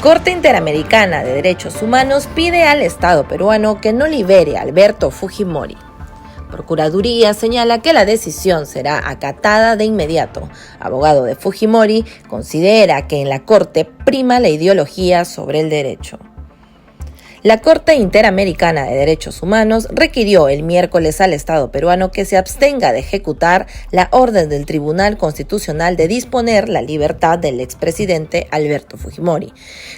Corte Interamericana de Derechos Humanos pide al Estado peruano que no libere a Alberto Fujimori. Procuraduría señala que la decisión será acatada de inmediato. Abogado de Fujimori considera que en la Corte prima la ideología sobre el derecho. La Corte Interamericana de Derechos Humanos requirió el miércoles al Estado peruano que se abstenga de ejecutar la orden del Tribunal Constitucional de disponer la libertad del expresidente Alberto Fujimori.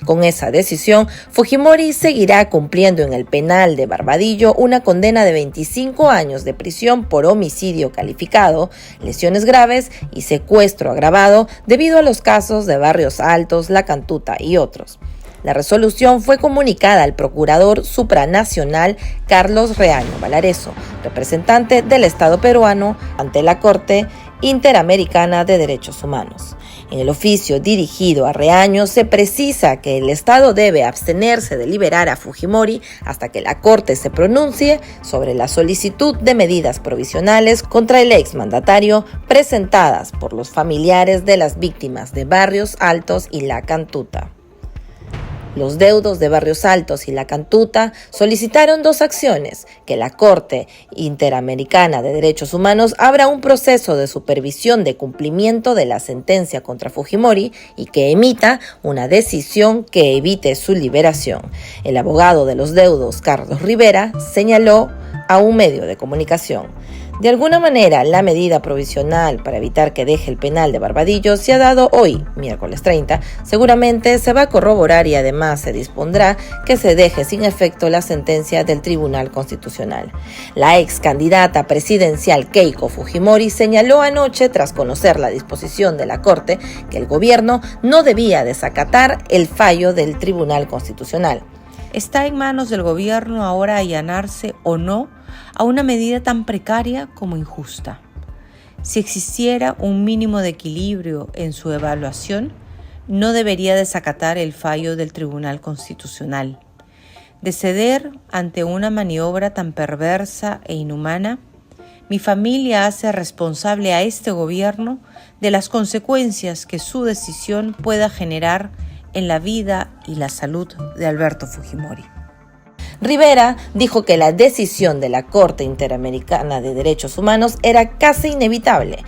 Con esa decisión, Fujimori seguirá cumpliendo en el penal de Barbadillo una condena de 25 años de prisión por homicidio calificado, lesiones graves y secuestro agravado debido a los casos de Barrios Altos, La Cantuta y otros. La resolución fue comunicada al procurador supranacional Carlos Reaño Valareso, representante del Estado peruano ante la Corte Interamericana de Derechos Humanos. En el oficio dirigido a Reaño se precisa que el Estado debe abstenerse de liberar a Fujimori hasta que la Corte se pronuncie sobre la solicitud de medidas provisionales contra el exmandatario presentadas por los familiares de las víctimas de Barrios Altos y La Cantuta. Los deudos de Barrios Altos y La Cantuta solicitaron dos acciones: que la Corte Interamericana de Derechos Humanos abra un proceso de supervisión de cumplimiento de la sentencia contra Fujimori y que emita una decisión que evite su liberación. El abogado de los deudos, Carlos Rivera, señaló a un medio de comunicación: de alguna manera, la medida provisional para evitar que deje el penal de Barbadillo se ha dado hoy, miércoles 30. Seguramente se va a corroborar y además se dispondrá que se deje sin efecto la sentencia del Tribunal Constitucional. La ex candidata presidencial Keiko Fujimori señaló anoche, tras conocer la disposición de la Corte, que el gobierno no debía desacatar el fallo del Tribunal Constitucional. Está en manos del gobierno ahora allanarse o no a una medida tan precaria como injusta. Si existiera un mínimo de equilibrio en su evaluación, no debería desacatar el fallo del Tribunal Constitucional. De ceder ante una maniobra tan perversa e inhumana, mi familia hace responsable a este gobierno de las consecuencias que su decisión pueda generar en la vida y la salud de Alberto Fujimori. Rivera dijo que la decisión de la Corte Interamericana de Derechos Humanos era casi inevitable,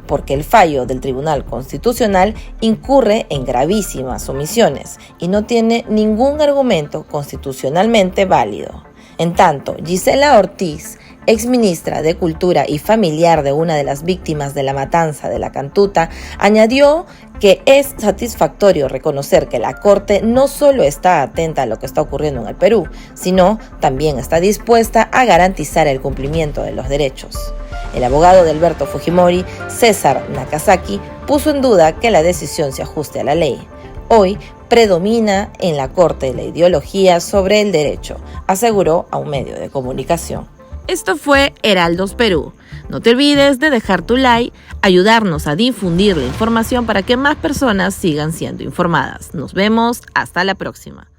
porque el fallo del Tribunal Constitucional incurre en gravísimas omisiones y no tiene ningún argumento constitucionalmente válido. En tanto, Gisela Ortiz, exministra de Cultura y familiar de una de las víctimas de la matanza de La Cantuta, añadió que es satisfactorio reconocer que la Corte no solo está atenta a lo que está ocurriendo en el Perú, sino también está dispuesta a garantizar el cumplimiento de los derechos. El abogado de Alberto Fujimori, César Nakazaki, puso en duda que la decisión se ajuste a la ley. Hoy predomina en la Corte la ideología sobre el derecho, aseguró a un medio de comunicación. Esto fue Heraldos Perú. No te olvides de dejar tu like, ayudarnos a difundir la información para que más personas sigan siendo informadas. Nos vemos hasta la próxima.